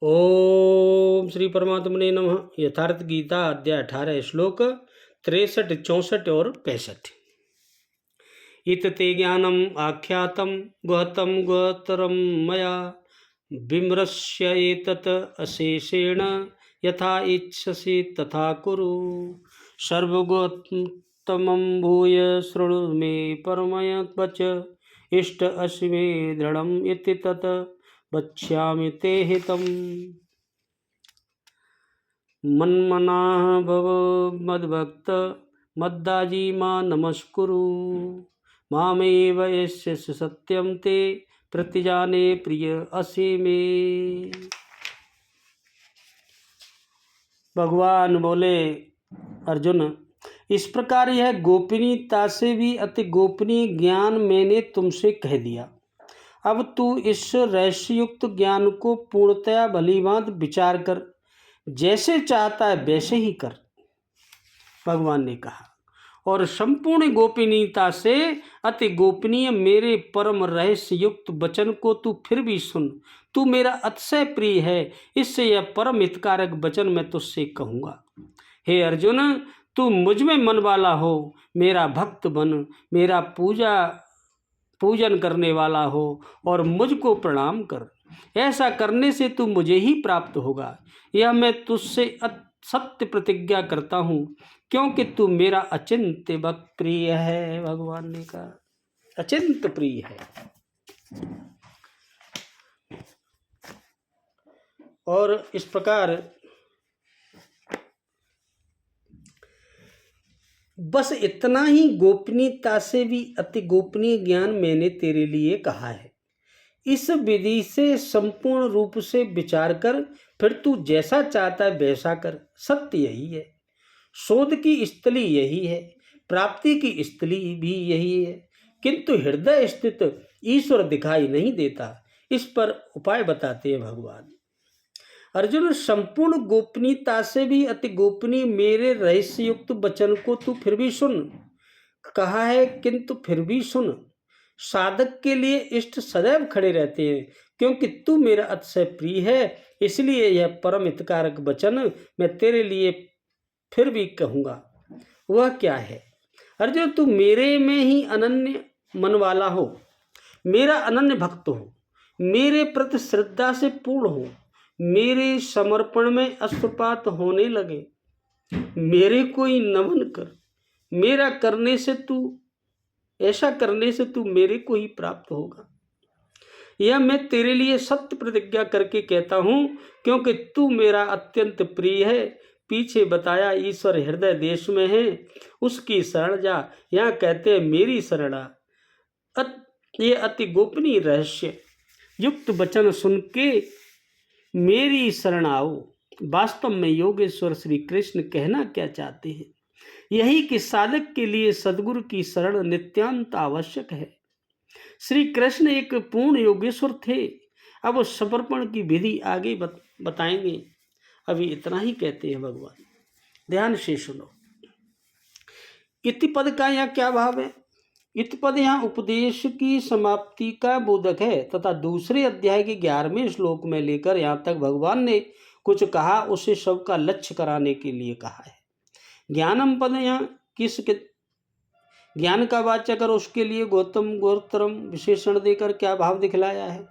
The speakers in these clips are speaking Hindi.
ओम श्री परमात्मने नमः। यथार्थ गीता अध्याय 18 श्लोक 63, 64 और 65। इत ते ज्ञानम आख्यातम गुहतम गुहतरम मया विमृश्य एतत् अशेषेण यथा इच्छसि तथा कुरु। सर्वगोत्तमं भूय शृणु मे परमय वच इष्ट असि मे दृढ़म् इति तत् वक्ष्यामि ते हितम्। मन्मनाः भव मद्भक्त मद्दाजी मां नमस्कुरु। मामेव यस्य सत्यं ते प्रतिजाने प्रिय असि मे। भगवान बोले, अर्जुन, इस प्रकार यह गोपनीयता से भी अति गोपनीय ज्ञान मैंने तुमसे कह दिया। अब तू इस रहस्ययुक्त ज्ञान को पूर्णतया भलीभांत विचार कर, जैसे चाहता है वैसे ही कर। भगवान ने कहा, और संपूर्ण गोपनीयता से अति गोपनीय मेरे परम रहस्य युक्त वचन को तू फिर भी सुन। तू मेरा अतिशय प्रिय है, इससे यह परम हितकारक वचन मैं तुझसे कहूँगा। हे अर्जुन, तू मुझ में मन वाला हो, मेरा भक्त बन, मेरा पूजन करने वाला हो और मुझको प्रणाम कर। ऐसा करने से तू मुझे ही प्राप्त होगा। यह मैं तुझसे सत्य प्रतिज्ञा करता हूँ, क्योंकि तू मेरा अचिंत्य प्रिय है। भगवान ने कहा, अचिंत्य प्रिय है। और इस प्रकार बस इतना ही गोपनीयता से भी अति गोपनीय ज्ञान मैंने तेरे लिए कहा है। इस विधि से संपूर्ण रूप से विचार कर, फिर तू जैसा चाहता है वैसा कर। सत्य यही है, शोध की स्थली यही है, प्राप्ति की स्थली भी यही है, किंतु हृदय स्थित ईश्वर दिखाई नहीं देता। इस पर उपाय बताते हैं भगवान। अर्जुन, संपूर्ण गोपनीयता से भी अति गोपनीय मेरे रहस्य युक्त वचन को तू फिर भी सुन। कहा है किंतु फिर भी सुन। साधक के लिए इष्ट सदैव खड़े रहते हैं, क्योंकि तू मेरा अतिशय प्रिय है। इसलिए यह परम हितकारक वचन मैं तेरे लिए फिर भी कहूँगा। वह क्या है? अर्जुन, तू मेरे में ही अनन्य मन वाला हो, मेरा अनन्य भक्त हो, मेरे प्रति श्रद्धा से पूर्ण हो, मेरे समर्पण में अश्रुपात होने लगे, मेरे को ही नमन कर। मेरा करने से तू ऐसा करने से तू मेरे को ही प्राप्त होगा। यह मैं तेरे लिए सत्य प्रतिज्ञा करके कहता हूँ, क्योंकि तू मेरा अत्यंत प्रिय है। पीछे बताया ईश्वर हृदय देश में है, उसकी शरण जा। यहाँ कहते हैं मेरी शरणा। ये अति गोपनीय रहस्य युक्त वचन सुन के मेरी शरण आओ। वास्तव में योगेश्वर श्री कृष्ण कहना क्या चाहते हैं? यही कि साधक के लिए सद्गुरु की शरण नित्यांत आवश्यक है। श्री कृष्ण एक पूर्ण योगेश्वर थे। अब उस समर्पण की विधि आगे बताएंगे। अभी इतना ही कहते हैं भगवान, ध्यान से सुनो। इति पद का यहाँ क्या भाव है? इति पद यहाँ उपदेश की समाप्ति का बोधक है, तथा दूसरे अध्याय के 11वें श्लोक में लेकर यहाँ तक भगवान ने कुछ कहा, उसे सबका लक्ष्य कराने के लिए कहा है। ज्ञानम पद यहाँ किसके ज्ञान का वाचक और उसके लिए गौतम गोत्रम विशेषण देकर क्या भाव दिखलाया है?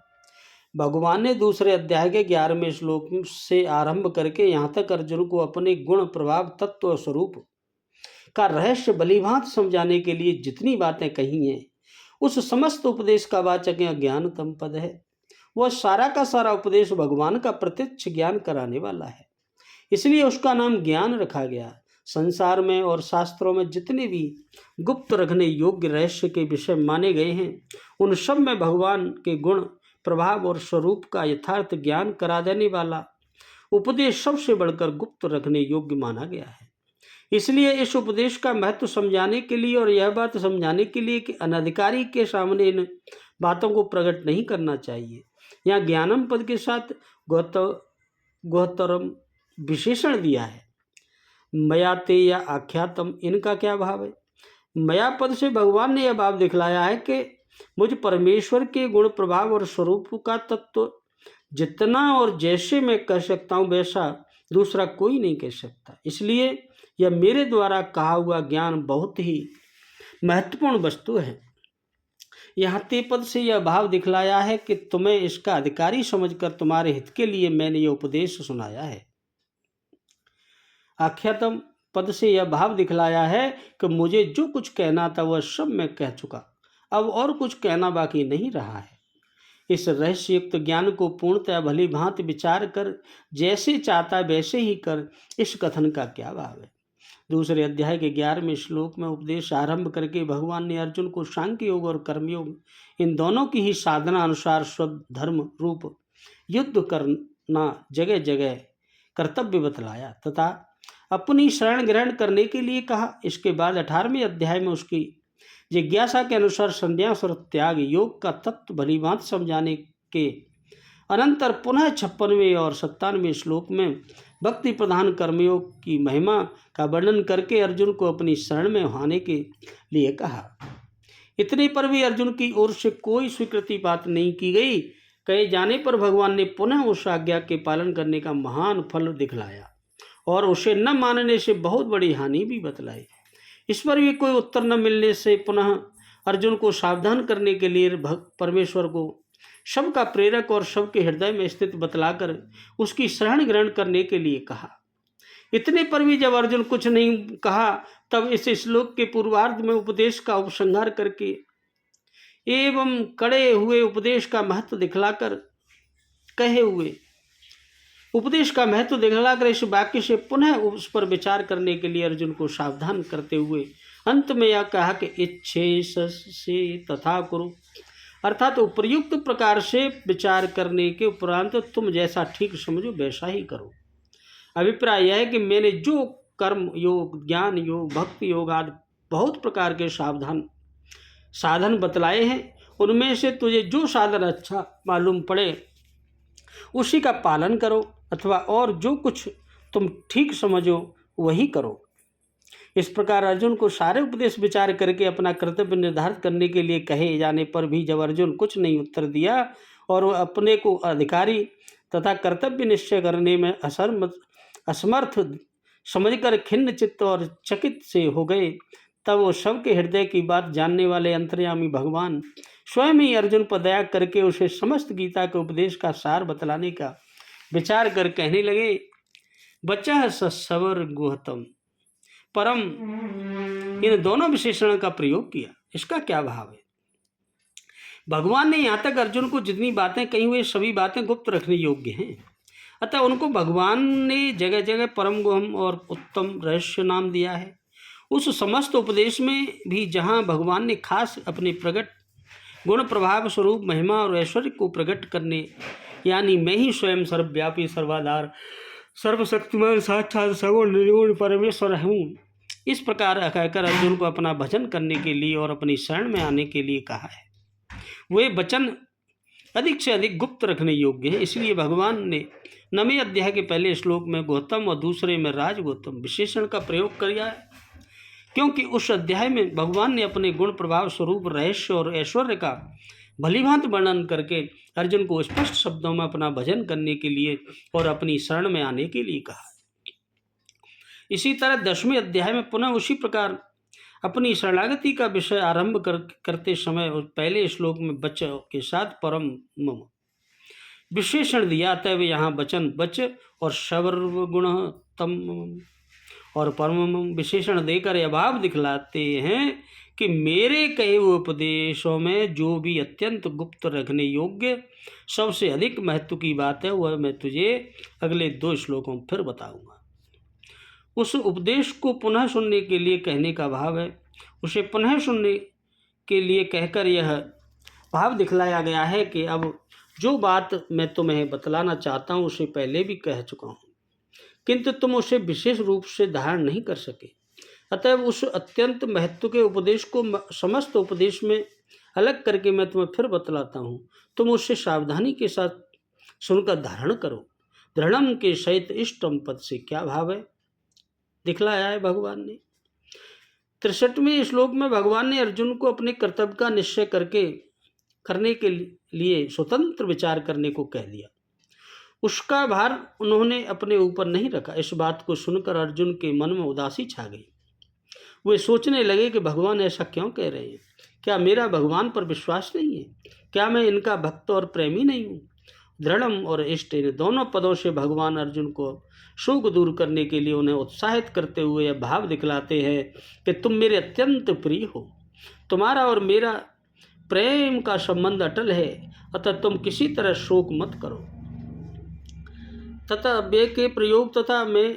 भगवान ने दूसरे अध्याय के 11वें श्लोक से आरंभ करके यहाँ तक अर्जुन को अपने गुण प्रभाव तत्व और स्वरूप का रहस्य भलीभांत समझाने के लिए जितनी बातें कही हैं, उस समस्त उपदेश का वाचक यहाँ ज्ञानतम पद है। वह सारा का सारा उपदेश भगवान का प्रत्यक्ष ज्ञान कराने वाला है, इसलिए उसका नाम ज्ञान रखा गया। संसार में और शास्त्रों में जितने भी गुप्त रखने योग्य रहस्य के विषय माने गए हैं, उन सब में भगवान के गुण प्रभाव और स्वरूप का यथार्थ ज्ञान करा देने वाला उपदेश सबसे बढ़कर गुप्त रखने योग्य माना गया है। इसलिए इस उपदेश का महत्व समझाने के लिए और यह बात समझाने के लिए कि अनधिकारी के सामने इन बातों को प्रकट नहीं करना चाहिए, यहाँ ज्ञानम पद के साथ गौतरम विशेषण दिया है। मयाते या आख्यातम, इनका क्या भाव है? मया पद से भगवान ने यह भाव दिखलाया है कि मुझ परमेश्वर के गुण प्रभाव और स्वरूप का तत्व जितना और जैसे मैं कह सकता हूँ वैसा दूसरा कोई नहीं कह सकता। इसलिए यह मेरे द्वारा कहा हुआ ज्ञान बहुत ही महत्वपूर्ण वस्तु है। यहाँ ते पद से यह भाव दिखलाया है कि तुम्हें इसका अधिकारी समझकर तुम्हारे हित के लिए मैंने यह उपदेश सुनाया है। आख्यातम पद से यह भाव दिखलाया है कि मुझे जो कुछ कहना था वह सब मैं कह चुका, अब और कुछ कहना बाकी नहीं रहा है। इस रहस्ययुक्त ज्ञान को पूर्णतः भली भांति विचार कर जैसे चाहता वैसे ही कर, इस कथन का क्या भाव है। दूसरे अध्याय के 11वें श्लोक में उपदेश आरंभ करके भगवान ने अर्जुन को सांख्य योग और कर्मयोग इन दोनों की ही साधना अनुसार स्वधर्म रूप युद्ध करना जगह जगह कर्तव्य बतलाया तथा अपनी शरण ग्रहण करने के लिए कहा। इसके बाद 18वें अध्याय में उसकी जिज्ञासा के अनुसार संन्यास और त्याग योग का तत्व भलीभांति समझाने के अनंतर पुनः 56वें और 57वें श्लोक में भक्ति प्रधान कर्मयोग की महिमा का वर्णन करके अर्जुन को अपनी शरण में आने के लिए कहा। इतने पर भी अर्जुन की ओर से कोई स्वीकृति बात नहीं की गई। कहे जाने पर भगवान ने पुनः उस आज्ञा के पालन करने का महान फल दिखलाया और उसे न मानने से बहुत बड़ी हानि भी बतलाई। इस पर भी कोई उत्तर न मिलने से पुनः अर्जुन को सावधान करने के लिए परमेश्वर को सबका प्रेरक और सबके हृदय में स्थित बतलाकर उसकी शरण ग्रहण करने के लिए कहा। इतने पर भी जब अर्जुन कुछ नहीं कहा, तब इस श्लोक के पूर्वार्ध में उपदेश का उपसंहार करके एवं कड़े हुए उपदेश का महत्व दिखलाकर इस वाक्य से पुनः उस पर विचार करने के लिए अर्जुन को सावधान करते हुए अंत में यह कहा कि इच्छे से तथा कुरु, अर्थात उपयुक्त प्रकार से विचार करने के उपरांत तुम जैसा ठीक समझो वैसा ही करो। अभिप्राय यह है कि मैंने जो कर्म योग, ज्ञान योग, भक्ति योग आदि बहुत प्रकार के साधन बतलाए हैं, उनमें से तुझे जो साधन अच्छा मालूम पड़े उसी का पालन करो अथवा और जो कुछ तुम ठीक समझो वही करो। इस प्रकार अर्जुन को सारे उपदेश विचार करके अपना कर्तव्य निर्धारित करने के लिए कहे जाने पर भी जब अर्जुन कुछ नहीं उत्तर दिया और वह अपने को अधिकारी तथा कर्तव्य निश्चय करने में असमर्थ समझकर खिन्न चित्त और चकित से हो गए, तब वो सबके हृदय की बात जानने वाले अंतर्यामी भगवान स्वयं ही अर्जुन पर दया करके उसे समस्त गीता के उपदेश का सार बतलाने का विचार कर कहने लगे, बचा सवर गुहतम परम, इन दोनों विशेषण का प्रयोग किया। इसका क्या भाव है। भगवान ने यहाँ तक अर्जुन को जितनी बातें कही हुई सभी बातें गुप्त रखने योग्य हैं, अतः उनको भगवान ने जगह जगह परम गुहम और उत्तम रहस्य नाम दिया है। उस समस्त उपदेश में भी जहाँ भगवान ने खास अपने प्रकट गुण प्रभाव स्वरूप महिमा और ऐश्वर्य को प्रकट करने, यानी मैं ही स्वयं सर्वव्यापी सर्वाधार सर्वशक्तिमान साक्षात सगुण निर्गुण परमेश्वर हूँ, इस प्रकार कहकर अर्जुन को अपना भजन करने के लिए और अपनी शरण में आने के लिए कहा है। वे वचन अधिक से अधिक गुप्त रखने योग्य है। इसलिए भगवान ने 9वें अध्याय के पहले श्लोक में गौतम और दूसरे में राज गौतम विशेषण का प्रयोग किया है, क्योंकि उस अध्याय में भगवान ने अपने गुण प्रभाव स्वरूप रहस्य और ऐश्वर्य का भलीभांति वर्णन करके अर्जुन को स्पष्ट शब्दों में अपना भजन करने के लिए और अपनी शरण में आने के लिए कहा। इसी तरह 10वें अध्याय में पुनः उसी प्रकार अपनी शरणागति का विषय आरंभ करते समय और पहले श्लोक में बच के साथ परम मम विशेषण दिया, तब यहाँ वचन बच और सर्वगुण तम और परम विशेषण देकर यह भाव दिखलाते हैं कि मेरे कहे हुए उपदेशों में जो भी अत्यंत गुप्त रखने योग्य सबसे अधिक महत्व की बात है वह मैं तुझे अगले 2 श्लोकों में फिर बताऊंगा। उस उपदेश को पुनः सुनने के लिए कहने का भाव है। उसे पुनः सुनने के लिए कहकर यह भाव दिखलाया गया है कि अब जो बात मैं तुम्हें बतलाना चाहता हूँ उसे पहले भी कह चुका हूँ, किंतु तुम उसे विशेष रूप से धारण नहीं कर सके। अतः उस अत्यंत महत्व के उपदेश को समस्त उपदेश में अलग करके मैं तुम्हें फिर बतलाता हूँ। तुम उससे सावधानी के साथ सुनकर धारण करो। दृढ़म के सहित इष्टम पद से क्या भाव है दिखलाया है भगवान ने। 63वें श्लोक में भगवान ने अर्जुन को अपने कर्तव्य का निश्चय करने के लिए स्वतंत्र विचार करने को कह दिया। उसका भार उन्होंने अपने ऊपर नहीं रखा। इस बात को सुनकर अर्जुन के मन में उदासी छा गई। वे सोचने लगे कि भगवान ऐसा क्यों कह रहे हैं? क्या मेरा भगवान पर विश्वास नहीं है? क्या मैं इनका भक्त और प्रेमी नहीं हूँ? दृढ़म और इष्ट इन दोनों पदों से भगवान अर्जुन को शोक दूर करने के लिए उन्हें उत्साहित करते हुए यह भाव दिखलाते हैं कि तुम मेरे अत्यंत प्रिय हो, तुम्हारा और मेरा प्रेम का संबंध अटल है, अतः तुम किसी तरह शोक मत करो। तथा वे के प्रयोग तथा मैं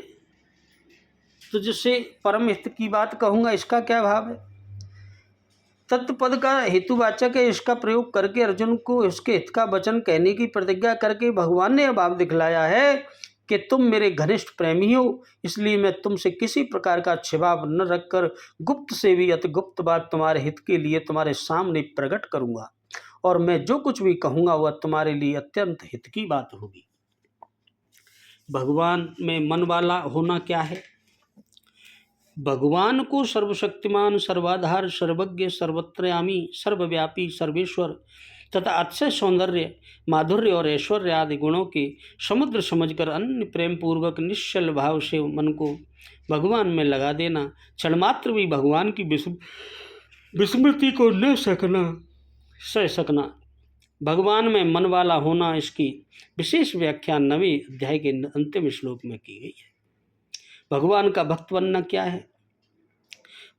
तुझसे परम हित की बात कहूँगा, इसका क्या भाव है? तत्पद का हेतुवाचक है। इसका प्रयोग करके अर्जुन को इसके हित का वचन कहने की प्रतिज्ञा करके भगवान ने यह भाव दिखलाया है कि तुम मेरे घनिष्ठ प्रेमी हो, इसलिए मैं तुमसे किसी प्रकार का छिपाव न रखकर गुप्त से भी अति गुप्त बात तुम्हारे हित के लिए तुम्हारे सामने प्रकट करूंगा, और मैं जो कुछ भी कहूँगा वह तुम्हारे लिए अत्यंत हित की बात होगी। भगवान में मन वाला होना क्या है? भगवान को सर्वशक्तिमान, सर्वाधार, सर्वज्ञ, सर्वत्रयामी, सर्वव्यापी, सर्वेश्वर तथा अक्षय सौंदर्य, माधुर्य और ऐश्वर्य आदि गुणों के समुद्र समझकर अन्य प्रेम पूर्वक निश्चल भाव से मन को भगवान में लगा देना, क्षणमात्र भी भगवान की विस्मृति को न सह सकना, भगवान में मन वाला होना, इसकी विशेष व्याख्या 9वें अध्याय के अंतिम श्लोक में की गई है। भगवान का भक्त बनना क्या है?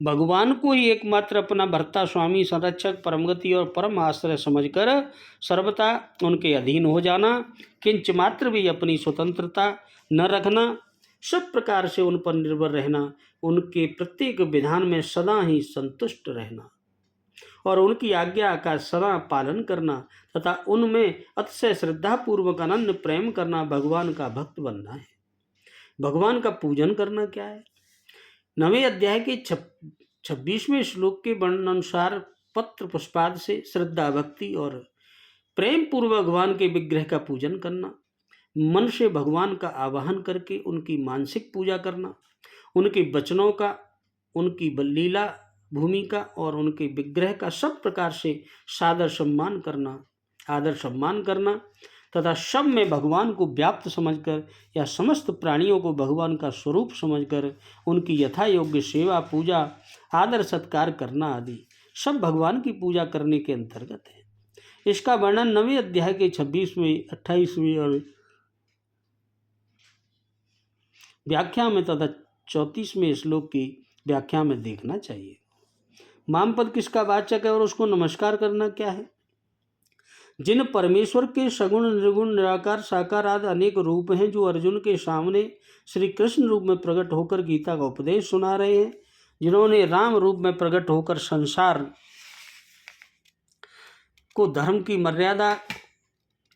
भगवान को ही एकमात्र अपना भर्ता, स्वामी, संरक्षक, परमगति और परम आश्रय समझकर सर्वथा उनके अधीन हो जाना, किंच मात्र भी अपनी स्वतंत्रता न रखना, सब प्रकार से उन पर निर्भर रहना, उनके प्रत्येक विधान में सदा ही संतुष्ट रहना और उनकी आज्ञा का सदा पालन करना तथा उनमें अतिशय श्रद्धापूर्वक अनन्य प्रेम करना भगवान का भक्त बनना है। भगवान का पूजन करना क्या है? 9वें अध्याय के 26वें श्लोक के वर्णन अनुसार पत्र पुष्पाद से श्रद्धा, भक्ति और प्रेम पूर्वक भगवान के विग्रह का पूजन करना, मन से भगवान का आवाहन करके उनकी मानसिक पूजा करना, उनके वचनों का, उनकी लीला भूमिका और उनके विग्रह का सब प्रकार से आदर सम्मान करना तथा सब में भगवान को व्याप्त समझकर या समस्त प्राणियों को भगवान का स्वरूप समझकर उनकी यथा योग्य सेवा, पूजा, आदर सत्कार करना आदि सब भगवान की पूजा करने के अंतर्गत है। इसका वर्णन 9वें अध्याय के 26वें, 28वें और व्याख्या में तथा 34वें श्लोक की व्याख्या में देखना चाहिए। मामपद किसका वाचक है और उसको नमस्कार करना क्या है? जिन परमेश्वर के सगुण, निर्गुण, निराकार, साकार आदि अनेक रूप हैं, जो अर्जुन के सामने श्री कृष्ण रूप में प्रकट होकर गीता का उपदेश सुना रहे हैं, जिन्होंने राम रूप में प्रकट होकर संसार को धर्म की मर्यादा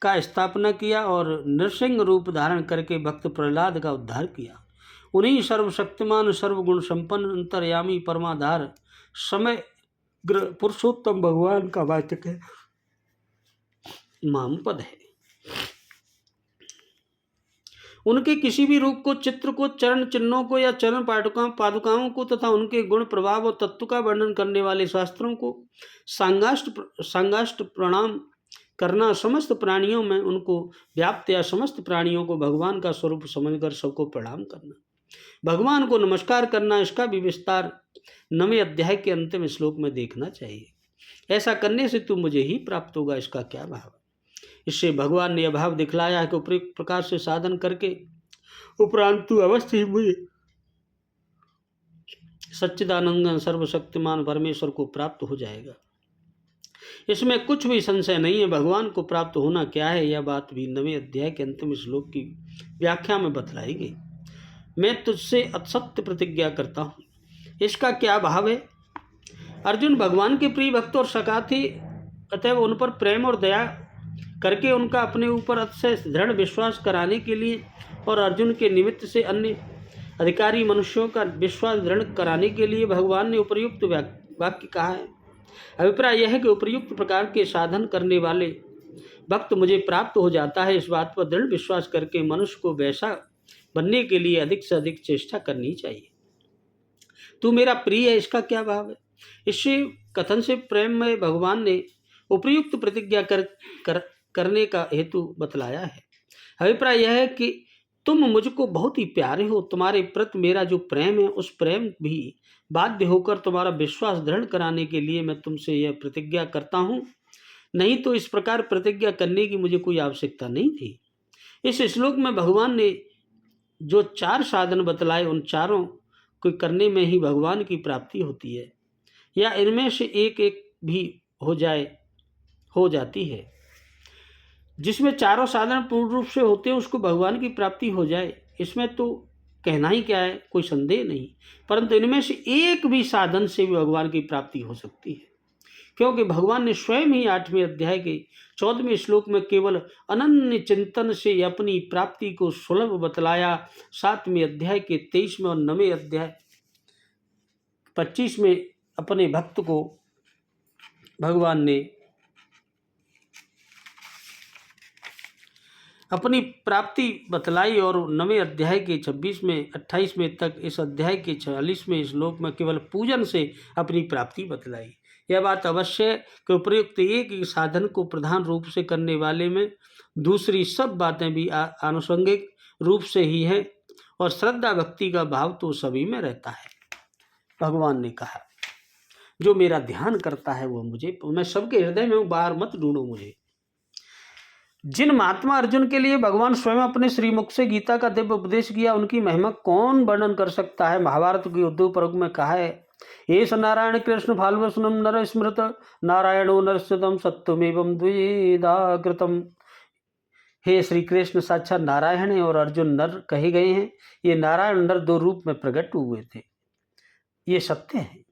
का स्थापना किया और नृसिंह रूप धारण करके भक्त प्रहलाद का उद्धार किया, उन्हीं सर्वशक्तिमान, सर्वगुण संपन्न, अंतर्यामी, परमाधार, समग्र पुरुषोत्तम भगवान का वाचक है, मामपद है। उनके किसी भी रूप को, चित्र को, चरण चिन्हों को या चरण पादुकाओं को तथा उनके गुण, प्रभाव और तत्व का वर्णन करने वाले शास्त्रों को सांगाष्ट प्रणाम करना, समस्त प्राणियों में उनको व्याप्त या समस्त प्राणियों को भगवान का स्वरूप समझकर सबको प्रणाम करना, भगवान को नमस्कार करना, इसका भी विस्तार 9वें अध्याय के अंतिम श्लोक में देखना चाहिए। ऐसा करने से तू मुझे ही प्राप्त होगा, इसका क्या भाव? इससे भगवान ने यह भाव दिखलाया है कि उपयुक्त प्रकार से साधन करके उपरांत तू अवश्य ही मुझे सच्चिदानंद सर्वशक्तिमान परमेश्वर को प्राप्त हो जाएगा। इसमें कुछ भी संशय नहीं है। भगवान को प्राप्त होना क्या है, यह बात भी 9वें अध्याय के अंतिम श्लोक की व्याख्या में बतलाई गई। मैं तुझसे असत्य प्रतिज्ञा करता हूँ, इसका क्या भाव है? अर्जुन भगवान के प्रिय भक्त और सखा थे, अतएव उन पर प्रेम और दया करके उनका अपने ऊपर अतिशय दृढ़ विश्वास कराने के लिए और अर्जुन के निमित्त से अन्य अधिकारी मनुष्यों का विश्वास दृढ़ कराने के लिए भगवान ने उपर्युक्त वाक्य कहा है। अभिप्राय यह है कि उपर्युक्त प्रकार के साधन करने वाले भक्त मुझे प्राप्त हो जाता है। इस बात पर दृढ़ विश्वास करके मनुष्य को वैसा बनने के लिए अधिक से अधिक चेष्टा करनी चाहिए। तू मेरा प्रिय है, इसका क्या भाव है? इससे कथन से प्रेम में भगवान ने उपयुक्त प्रतिज्ञा करने का हेतु बतलाया है। अभिप्राय यह है कि तुम मुझको बहुत ही प्यारे हो, तुम्हारे प्रति मेरा जो प्रेम है उस प्रेम भी बाध्य होकर तुम्हारा विश्वास दृढ़ कराने के लिए मैं तुमसे यह प्रतिज्ञा करता हूँ, नहीं तो इस प्रकार प्रतिज्ञा करने की मुझे कोई आवश्यकता नहीं थी। इस श्लोक में भगवान ने जो 4 साधन बतलाए उन चारों को करने में ही भगवान की प्राप्ति होती है, या इनमें से एक एक भी हो जाती है। जिसमें चारों साधन पूर्ण रूप से होते हैं उसको भगवान की प्राप्ति हो जाए, इसमें तो कहना ही क्या है, कोई संदेह नहीं। परंतु इनमें से एक भी साधन से भी भगवान की प्राप्ति हो सकती है, क्योंकि भगवान ने स्वयं ही 8वें अध्याय के 14वें श्लोक में केवल अनन्य चिंतन से अपनी प्राप्ति को सुलभ बतलाया। 7वें अध्याय के 23वें और 9वें अध्याय 25 में अपने भक्त को भगवान ने अपनी प्राप्ति बतलाई और 9वें अध्याय के 26वें 28वें तक इस अध्याय के 46वें श्लोक में केवल पूजन से अपनी प्राप्ति बतलाई। यह बात अवश्य है कि उपयुक्त एक ही साधन को प्रधान रूप से करने वाले में दूसरी सब बातें भी आनुषंगिक रूप से ही हैं, और श्रद्धा भक्ति का भाव तो सभी में रहता है। भगवान ने कहा, जो मेरा ध्यान करता है वो मुझे, मैं सबके हृदय में हूँ, बाहर मत ढूंढो मुझे। जिन महात्मा अर्जुन के लिए भगवान स्वयं अपने श्रीमुख से गीता का दिव्य उपदेश किया, उनकी महिमा कौन वर्णन कर सकता है। महाभारत के उद्धव पर्व में कहा है, एष नारायण कृष्ण फाल्वसनम नर स्मृत नारायणो नरस्तम सत्यमेवं द्विधा कृतम। हे श्री कृष्ण साक्षात नारायण है और अर्जुन नर कहे गए हैं। ये नारायण नर 2 रूप में प्रकट हुए थे, ये सत्य है।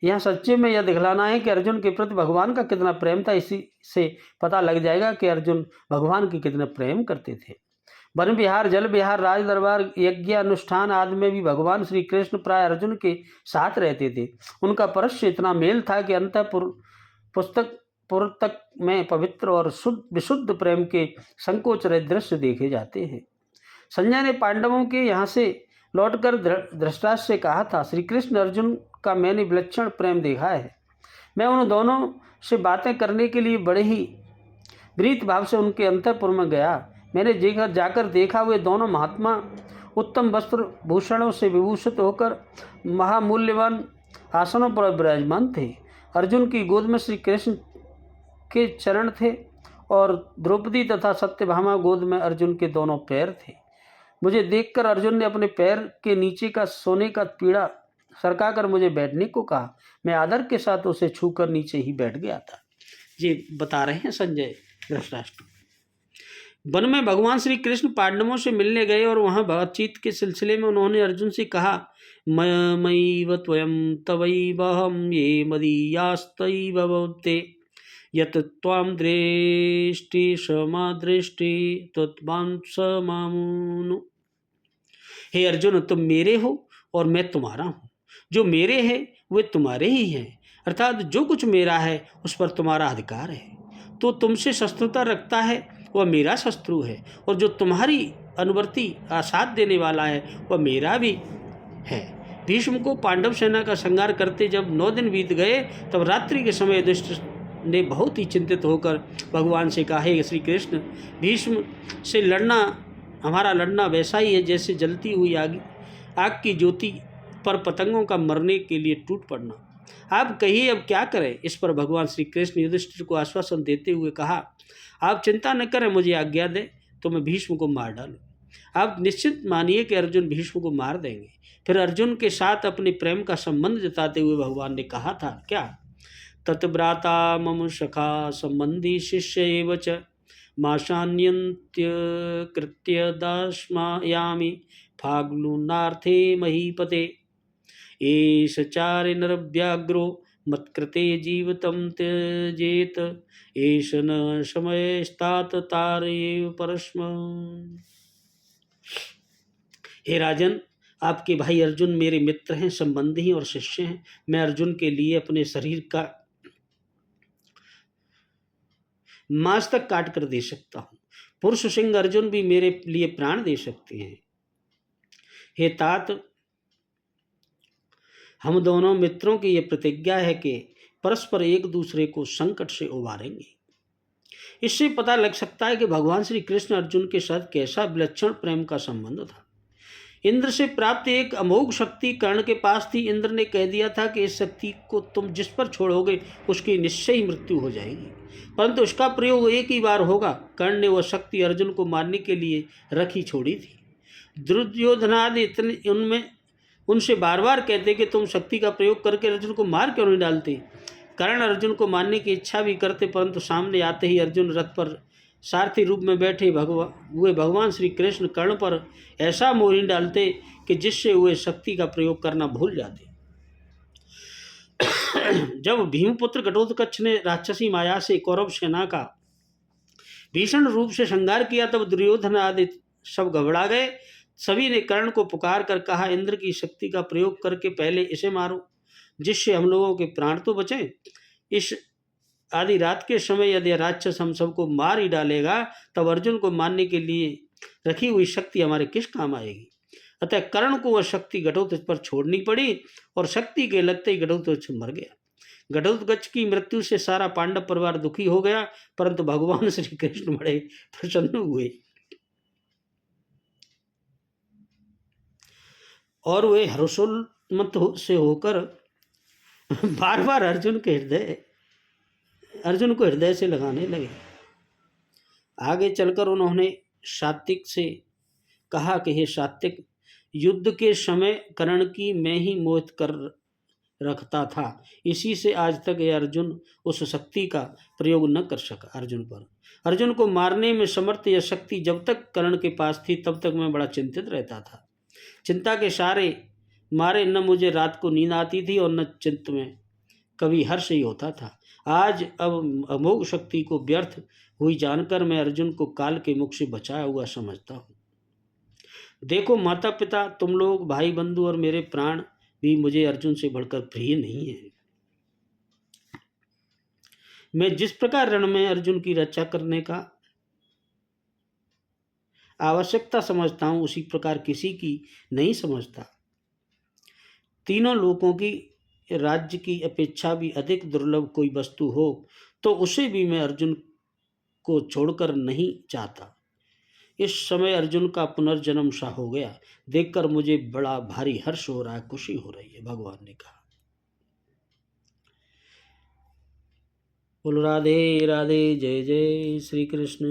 यहाँ सच्चे में यह दिखलाना है कि अर्जुन के प्रति भगवान का कितना प्रेम था। इसी से पता लग जाएगा कि अर्जुन भगवान की कितना प्रेम करते थे। वन विहार, जल विहार, राज दरबार, यज्ञ अनुष्ठान आदि में भी भगवान श्री कृष्ण प्राय अर्जुन के साथ रहते थे। उनका परस्य इतना मेल था कि पुस्तक में पवित्र और विशुद्ध प्रेम के संकोच रहित दृश्य देखे जाते हैं। संजय ने पांडवों के यहाँ से लौटकर धृतराष्ट्र से कहा था, श्री कृष्ण अर्जुन का मैंने विलक्षण प्रेम देखा है। मैं उन दोनों से बातें करने के लिए बड़े ही प्रीत भाव से उनके अंतःपुर में गया। मैंने जाकर देखा, वे दोनों महात्मा उत्तम वस्त्र भूषणों से विभूषित होकर महामूल्यवान आसनों पर विराजमान थे। अर्जुन की गोद में श्री कृष्ण के चरण थे और द्रौपदी तथा सत्यभामा गोद में अर्जुन के दोनों पैर थे। मुझे देखकर अर्जुन ने अपने पैर के नीचे का सोने का पीड़ा सरकाकर मुझे बैठने को कहा। मैं आदर के साथ उसे छूकर नीचे ही बैठ गया था। ये बता रहे हैं संजय धृतराष्ट्र। वन में भगवान श्री कृष्ण पांडवों से मिलने गए और वहां बातचीत के सिलसिले में उन्होंने अर्जुन से कहा, मयैव त्वयं तवैवहं ये मदीयास्तैव भवते यत् त्वां दृष्टि समादृष्टि तत्त्वां समामुनु। हे अर्जुन, तुम मेरे हो और मैं तुम्हारा हूँ। जो मेरे है वे तुम्हारे ही हैं, अर्थात जो कुछ मेरा है उस पर तुम्हारा अधिकार है। तो तुमसे शत्रुता रखता है वह मेरा शत्रु है, और जो तुम्हारी अनुवर्ती साथ देने वाला है वह मेरा भी है। भीष्म को पांडव सेना का संहार करते जब 9 दिन बीत गए, तब रात्रि के समय युधिष्ठिर ने बहुत ही चिंतित होकर भगवान से कहा, हे श्री कृष्ण, भीष्म से हमारा लड़ना वैसा ही है जैसे जलती हुई आग की ज्योति पर पतंगों का मरने के लिए टूट पड़ना। आप कहिए अब क्या करें। इस पर भगवान श्री कृष्ण युधिष्ठिर को आश्वासन देते हुए कहा, आप चिंता न करें, मुझे आज्ञा दें तो मैं भीष्म को मार डालूं। आप निश्चित मानिए कि अर्जुन भीष्म को मार देंगे। फिर अर्जुन के साथ अपने प्रेम का संबंध जताते हुए भगवान ने कहा था, क्या? तत्भ्राता मम सखा संबंधी शिष्य एव च माशान्यन्त्य कृत्य दास्मायामि फाग्लुनार्थे महीपते एष चारे नरव्याघ्रो मत्कृते जीवितं त्यजेत एष न समयस्तात तारेव परस्म। हे राजन, आपके भाई अर्जुन मेरे मित्र हैं, संबंधी और शिष्य हैं। मैं अर्जुन के लिए अपने शरीर का मांस तक काट कर दे सकता हूँ। पुरुष सिंह अर्जुन भी मेरे लिए प्राण दे सकते हैं। हे तात, हम दोनों मित्रों की यह प्रतिज्ञा है कि परस्पर एक दूसरे को संकट से उबारेंगे। इससे पता लग सकता है कि भगवान श्री कृष्ण अर्जुन के साथ कैसा विलक्षण प्रेम का संबंध था। इंद्र से प्राप्त एक अमोघ शक्ति कर्ण के पास थी। इंद्र ने कह दिया था कि इस शक्ति को तुम जिस पर छोड़ोगे उसकी निश्चय ही मृत्यु हो जाएगी, परंतु उसका प्रयोग एक ही बार होगा। कर्ण ने वह शक्ति अर्जुन को मारने के लिए रखी छोड़ी थी। दुर्योधनादि इतने उनमें उनसे बार बार कहते कि तुम शक्ति का प्रयोग करके अर्जुन को मार क्यों नहीं डालते। कर्ण अर्जुन को मारने की इच्छा भी करते, परंतु सामने आते ही अर्जुन रथ पर सारथी रूप में बैठे भगवान श्री कृष्ण कर्ण पर ऐसा मोहिनी डालते कि जिससे वे शक्ति का प्रयोग करना भूल जाते। जब भीमपुत्र घटोत्कच ने राक्षसी माया से कौरव सेना का भीषण रूप से संहार किया, तब दुर्योधन आदि सब घबरा गए। सभी ने कर्ण को पुकार कर कहा, इंद्र की शक्ति का प्रयोग करके पहले इसे मारो, जिससे हम लोगों के प्राण तो बचें। इस आधी रात के समय यदि राक्षस हम सबको मार ही डालेगा, तब अर्जुन को मारने के लिए रखी हुई शक्ति हमारे किस काम आएगी। अतः कर्ण को वह शक्ति घटोत्कच पर छोड़नी पड़ी और शक्ति के लगते ही घटोत्कच मर गया। घटोत्कच की मृत्यु से सारा पांडव परिवार दुखी हो गया, परंतु भगवान श्री कृष्ण बड़े प्रसन्न हुए और वे हर्षोन्मत्त से होकर बार बार अर्जुन को हृदय से लगाने लगे। आगे चलकर उन्होंने सात्विक से कहा कि हे सात्विक, युद्ध के समय कर्ण की मैं ही मोहित कर रखता था, इसी से आज तक यह अर्जुन उस शक्ति का प्रयोग न कर सका। अर्जुन को मारने में समर्थ यह शक्ति जब तक कर्ण के पास थी तब तक मैं बड़ा चिंतित रहता था। चिंता के सारे मारे न मुझे रात को नींद आती थी और न चित्त में कभी हर्ष ही होता था। आज अब अमोघ शक्ति को व्यर्थ हुई जानकर मैं अर्जुन को काल के मुख से बचाया हुआ समझता हूँ। देखो माता पिता, तुम लोग, भाई बंधु और मेरे प्राण भी मुझे अर्जुन से बढ़कर प्रिय नहीं है। मैं जिस प्रकार रण में अर्जुन की रक्षा करने का आवश्यकता समझता हूँ, उसी प्रकार किसी की नहीं समझता। तीनों लोकों की राज्य की अपेक्षा भी अधिक दुर्लभ कोई वस्तु हो तो उसे भी मैं अर्जुन को छोड़कर नहीं चाहता। इस समय अर्जुन का पुनर्जन्म सा हो गया, देखकर मुझे बड़ा भारी हर्ष हो रहा है, खुशी हो रही है, भगवान ने कहा। बोलो राधे राधे, जय जय श्री कृष्ण।